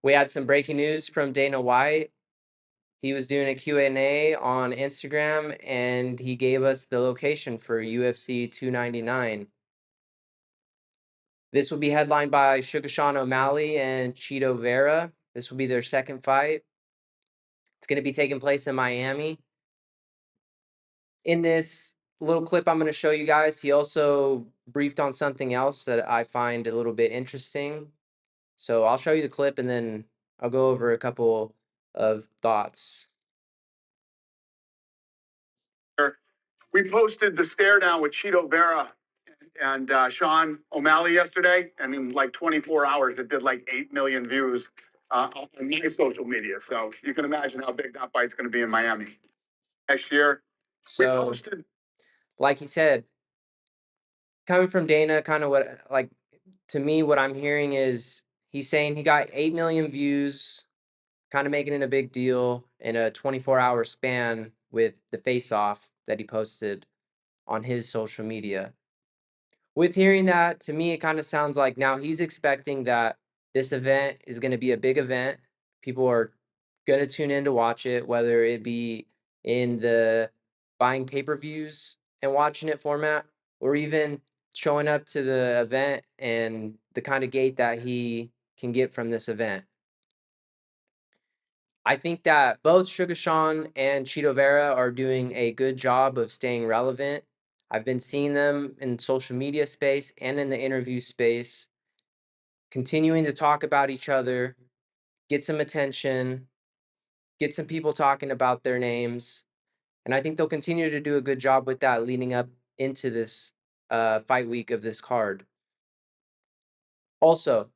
We had some breaking news from Dana White. He was doing a Q&A on Instagram, and he gave us the location for UFC 299. This will be headlined by Sugar Sean O'Malley and Cheeto Vera. This will be their second fight. It's going to be taking place in Miami. In this little clip I'm going to show you guys, he also briefed on something else that I find a little bit interesting. So I'll show you the clip and then I'll go over a couple of thoughts. We posted the stare down with Cheeto Vera and Sean O'Malley yesterday, and in like 24 hours, it did like 8 million views on my social media. So you can imagine how big that fight's going to be in Miami next year. So, like he said, coming from Dana, kind of to me, what I'm hearing is he's saying he got 8 million views, kind of making it a big deal in a 24-hour span with the face-off that he posted on his social media. With hearing that, to me, it kind of sounds like now he's expecting that this event is going to be a big event. People are going to tune in to watch it, whether it be in the buying pay-per-views and watching it format, or even showing up to the event and the kind of gate that he can get from this event. I think that both Sugar Sean and Cheeto Vera are doing a good job of staying relevant. I've been seeing them in social media space and in the interview space, continuing to talk about each other, get some attention, get some people talking about their names. And I think they'll continue to do a good job with that leading up into this fight week of this card. Also,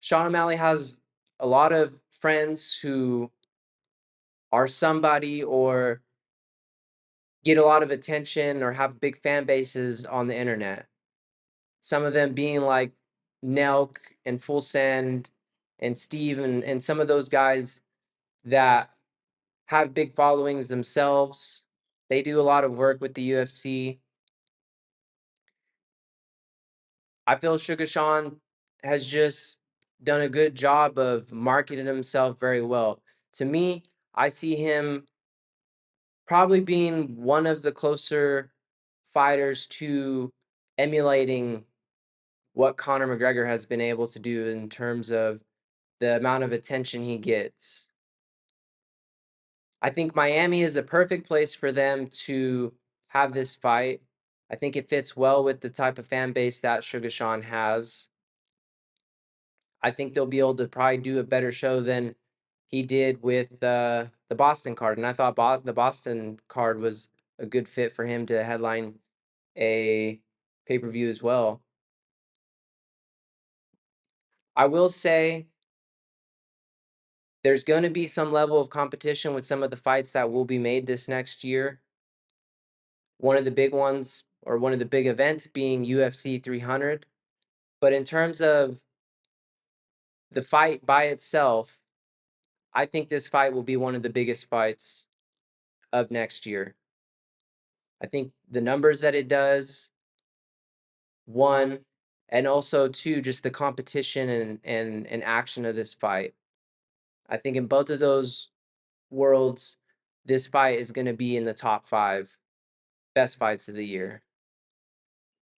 Sean O'Malley has a lot of friends who are somebody or get a lot of attention or have big fan bases on the internet. Some of them being like Nelk and Full Send and Steve and some of those guys that have big followings themselves. They do a lot of work with the UFC. I feel Sugar Sean has just done a good job of marketing himself very well. To me, I see him probably being one of the closer fighters to emulating what Conor McGregor has been able to do in terms of the amount of attention he gets. I think Miami is a perfect place for them to have this fight. I think it fits well with the type of fan base that Sugar Sean has. I think they'll be able to probably do a better show than he did with the Boston card. And I thought the Boston card was a good fit for him to headline a pay-per-view as well. I will say there's going to be some level of competition with some of the fights that will be made this next year. One of the big ones, or one of the big events, being UFC 300. But in terms of the fight by itself, I think this fight will be one of the biggest fights of next year. I think the numbers that it does, one, and also two, just the competition and action of this fight. I think in both of those worlds, this fight is going to be in the top 5 best fights of the year.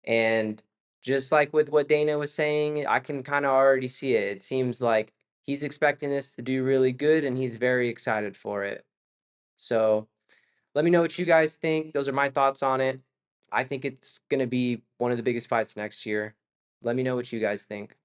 And just like with what Dana was saying, I can kind of already see it. It seems like he's expecting this to do really good and he's very excited for it. So let me know what you guys think. Those are my thoughts on it. I think it's going to be one of the biggest fights next year. Let me know what you guys think.